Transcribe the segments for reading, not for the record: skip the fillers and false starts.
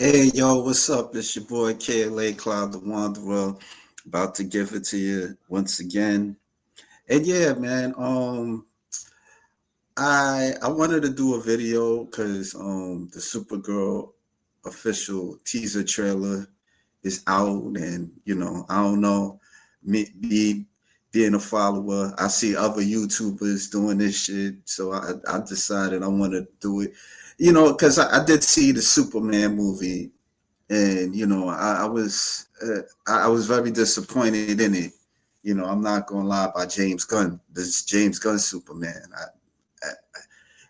Hey, yo, what's up? It's your boy KLA Cloud the Wanderer, about to give it to you once again. And yeah, man, I wanted to do a video because the Supergirl official teaser trailer is out, and I don't know, me being a follower, I see other YouTubers doing this shit, so I decided I want to do it, because I did see the Superman movie, and I was very disappointed in it. I'm not gonna lie about James Gunn. This James Gunn Superman.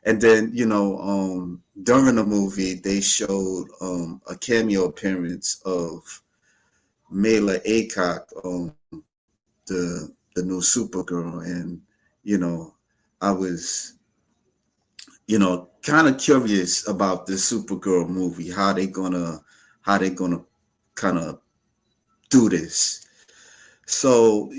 And then during the movie they showed a cameo appearance of Mela Aycock, the new Supergirl, and you know I was kind of curious about this Supergirl movie, how they gonna kind of do this. So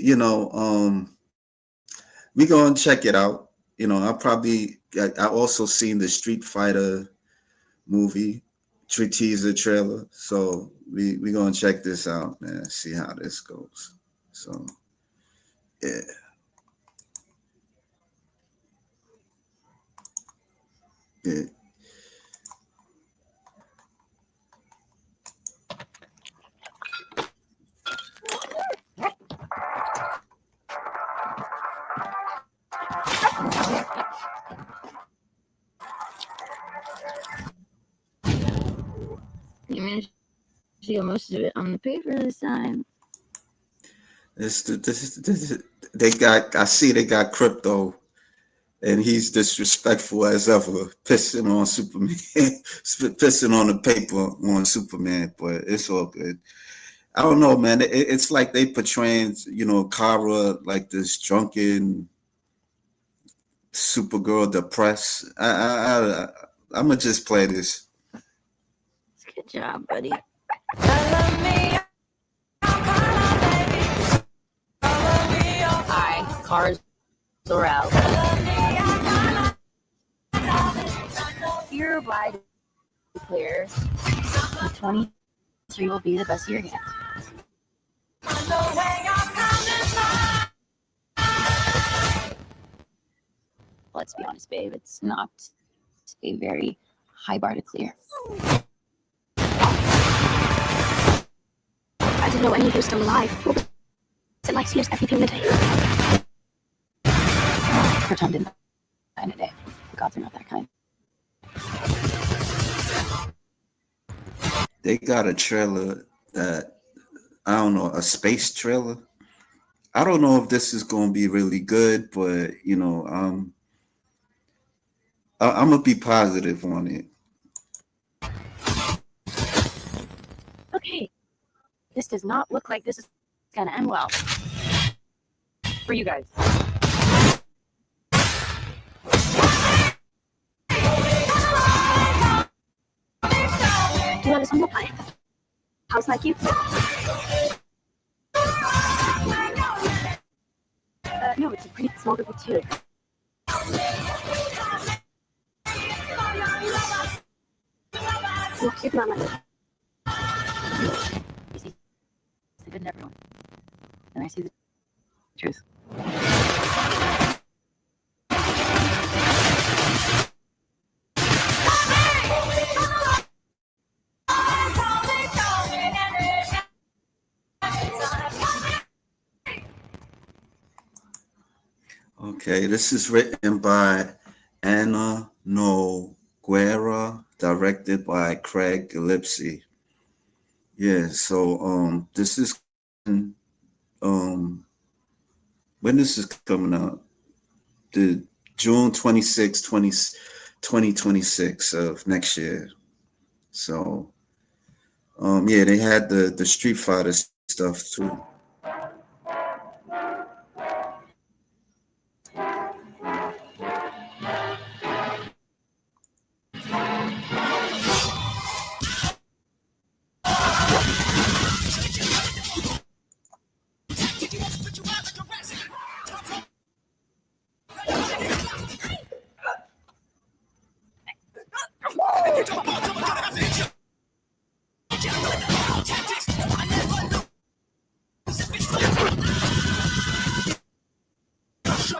we gonna check it out. I also seen the Street Fighter movie teaser trailer. So we gonna check this out, man. See how this goes. So yeah. Yeah. You managed to get most of it on the paper this time. I see they got crypto, and he's disrespectful as ever, pissing on Superman, pissing on the paper on Superman, but it's all good. I don't know, man. It's like they portraying, Kara like this drunken Supergirl depressed. I'm gonna just play this. Good job, buddy. Hi, cars are out. You're obliged to clear. 23 will be the best year yet. Let's be honest, babe. It's not a very high bar to clear. I didn't know any of you were still alive. What was it like to use everything the day? Her time didn't die in a day. The gods are not that kind. They got a trailer that I don't know, a space trailer. I don't know if this is gonna be really good, but I'm gonna be positive on it. Okay, this does not look like this is gonna end well for you guys. Do you want a humble pie? House like you? No, it's a pretty small group of two. Look, you're not like you see, it's good in everyone. And I see the truth. Okay, this is written by Anna Noguera, directed by Craig Gillespie. Yeah, so this is um when this is coming out, the June 26, 2026 of next year. So yeah, they had the Street Fighter stuff too. I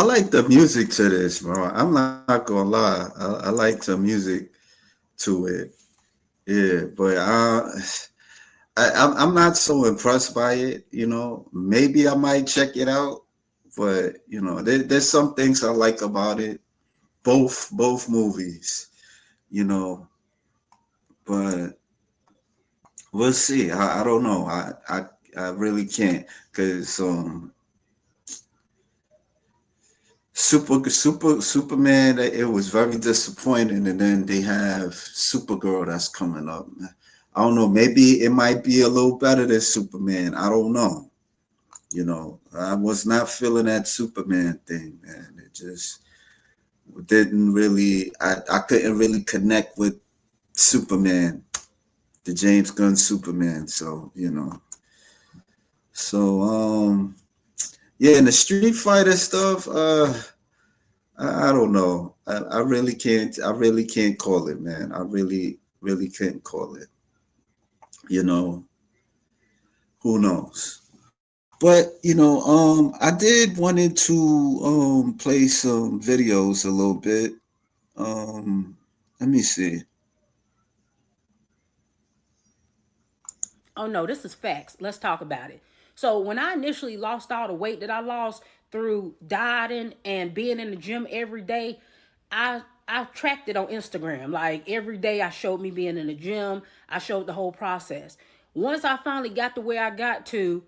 like the music to this, bro. I'm not gonna lie. I like the music to it. Yeah, but I'm not so impressed by it. Maybe I might check it out, but there's some things I like about it. Both movies, you know, but we'll see. I don't know. I really can't because Superman, it was very disappointing, and then they have Supergirl that's coming up. I don't know. Maybe it might be a little better than Superman. I don't know. I was not feeling that Superman thing, man. It just didn't really. I couldn't really connect with Superman, the James Gunn Superman. So yeah, and the Street Fighter stuff. I don't know. I really can't. I really can't call it, man. I really can't call it. You know, who knows? But I did wanted to play some videos a little bit. Let me see. Oh no, this is facts. Let's talk about it. So when I initially lost all the weight that I lost through dieting and being in the gym every day, I tracked it on Instagram. Like every day I showed me being in the gym. I showed the whole process. Once I finally got to where I got to,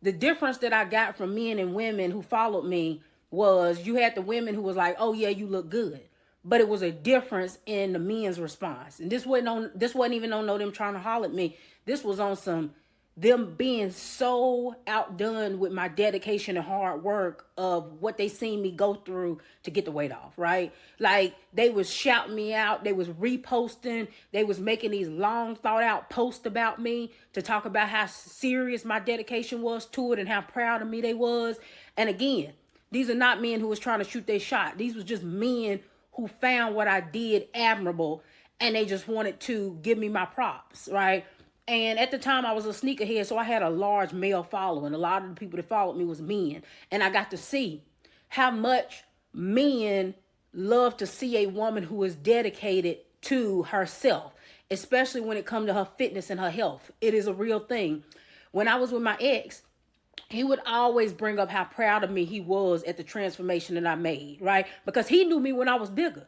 the difference that I got from men and women who followed me was you had the women who was like, "Oh yeah, you look good." But it was a difference in the men's response. And this wasn't even on no them trying to holler at me. This was on some them being so outdone with my dedication and hard work of what they seen me go through to get the weight off, right? Like they was shouting me out, they was reposting, they was making these long thought out posts about me to talk about how serious my dedication was to it and how proud of me they was. And again, these are not men who was trying to shoot their shot. These was just men who found what I did admirable and they just wanted to give me my props, right? And at the time I was a sneakerhead, so I had a large male following. A lot of the people that followed me was men. And I got to see how much men love to see a woman who is dedicated to herself, especially when it comes to her fitness and her health. It is a real thing. When I was with my ex, he would always bring up how proud of me he was at the transformation that I made, right? Because he knew me when I was bigger.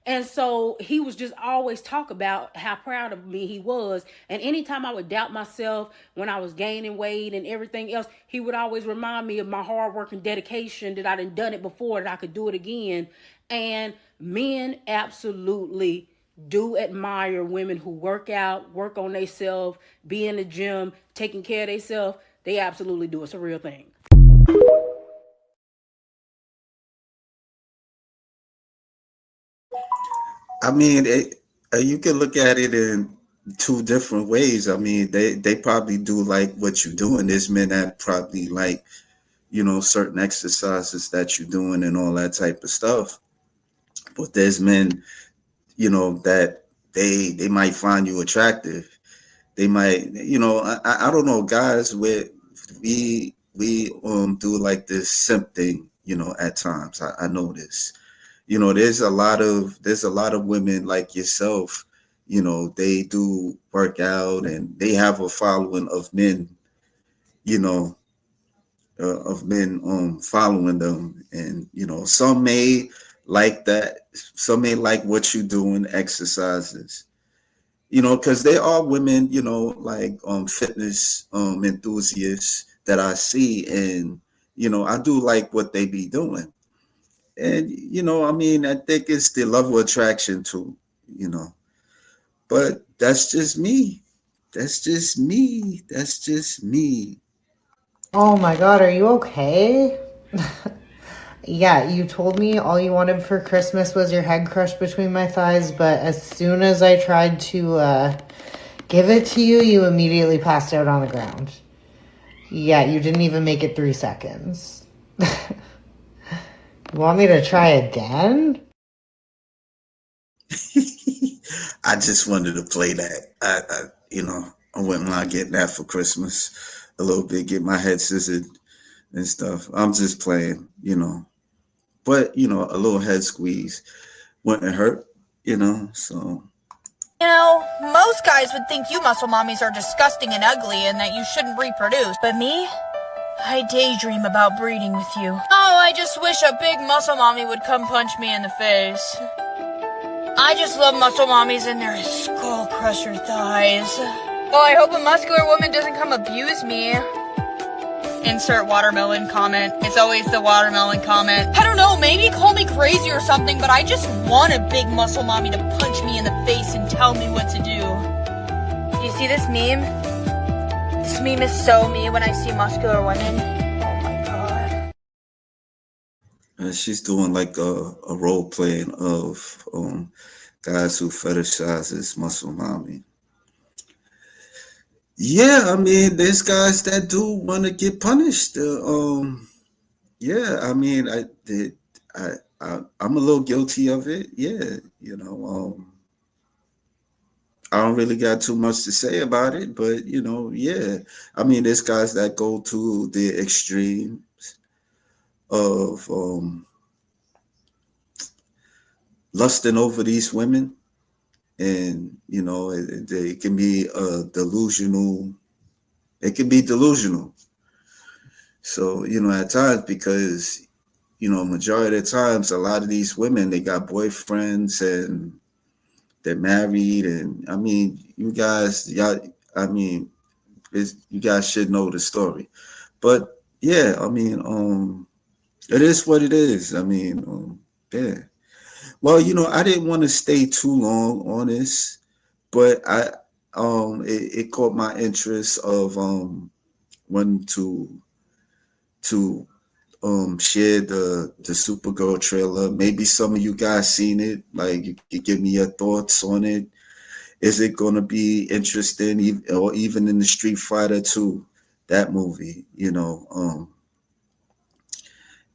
And so he was just always talk about how proud of me he was. And anytime I would doubt myself when I was gaining weight and everything else, he would always remind me of my hard work and dedication that I done it before, that I could do it again. And men absolutely do admire women who work out, work on themselves, be in the gym, taking care of themselves. They absolutely do. It's a real thing. I mean, you can look at it in two different ways. I mean, they probably do like what you're doing. There's men that probably like, certain exercises that you're doing and all that type of stuff. But there's men, that they might find you attractive. They might, I don't know, guys. We do like this simp thing, at times. I know this. There's a lot of women like yourself, they do work out and they have a following of men, you know following them. And some may like that, some may like what you do in exercises, because there are women, like fitness enthusiasts that I see, and I do like what they be doing. And I mean, I think it's the level of attraction too, you know. But that's just me. That's just me. That's just me. Oh my god, are you okay? Yeah, you told me all you wanted for Christmas was your head crushed between my thighs, but as soon as I tried to give it to you, you immediately passed out on the ground. Yeah, you didn't even make it 3 seconds. You want me to try again? I just wanted to play that. I wouldn't mind getting that for Christmas a little bit, get my head scissored and stuff. I'm just playing. But a little head squeeze wouldn't hurt, so. Most guys would think you muscle mommies are disgusting and ugly and that you shouldn't reproduce. But me? I daydream about breeding with you. Oh, I just wish a big muscle mommy would come punch me in the face. I just love muscle mommies and their skull crusher thighs. Well, I hope a muscular woman doesn't come abuse me. Insert watermelon comment. It's always the watermelon comment. I don't know, maybe call me crazy or something, but I just want a big muscle mommy to punch me in the face and tell me what to do. You see this meme? This meme is so me when I see muscular women. Oh my god. She's doing like a role playing of guys who fetishizes muscle mommy. Yeah, I mean, there's guys that do want to get punished. Yeah, I mean, I'm a little guilty of it. Yeah, I don't really got too much to say about it, but yeah, I mean, there's guys that go to the extreme of lusting over these women. And it can be delusional. It can be delusional. So at times, because majority of the times, a lot of these women, they got boyfriends and they're married, and I mean, you guys should know the story. But yeah, I mean, it is what it is. I mean, yeah. Well, I didn't want to stay too long on this, but it caught my interest of wanting to share the SuperGirl trailer. Maybe some of you guys seen it. Like, you could give me your thoughts on it. Is it gonna be interesting, or even in the Street Fighter 2, that movie?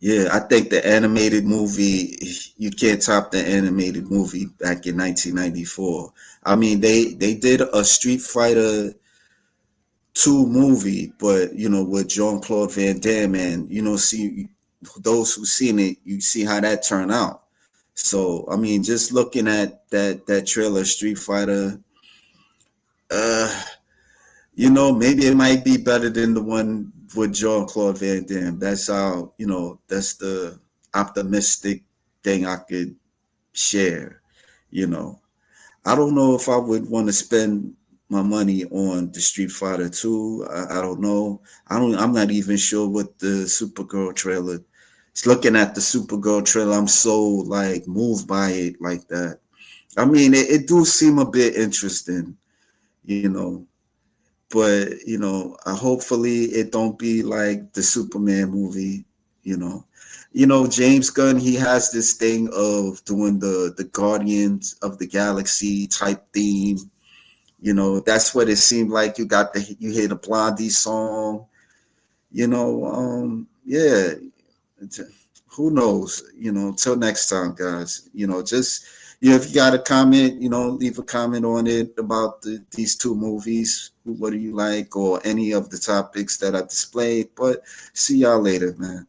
Yeah, I think the animated movie, you can't top the animated movie back in 1994. I mean, they did a Street Fighter 2 movie, but with Jean-Claude Van Damme, and see, those who've seen it, you see how that turned out. So I mean, just looking at that trailer, Street Fighter, maybe it might be better than the one with Jean-Claude Van Damme. That's how, that's the optimistic thing I could share. I don't know if I would want to spend my money on the Street Fighter 2. I don't know. I'm not even sure what the Supergirl trailer. It's looking at the Supergirl trailer, I'm so like moved by it like that. I mean, it do seem a bit interesting, but hopefully it don't be like the Superman movie. James Gunn, he has this thing of doing the Guardians of the Galaxy type theme. That's what it seemed like. You hear the Blondie song. Yeah. Who knows? Till next time, guys. Just if you got a comment, leave a comment on it about these two movies. What do you like, or any of the topics that I displayed? But see y'all later, man.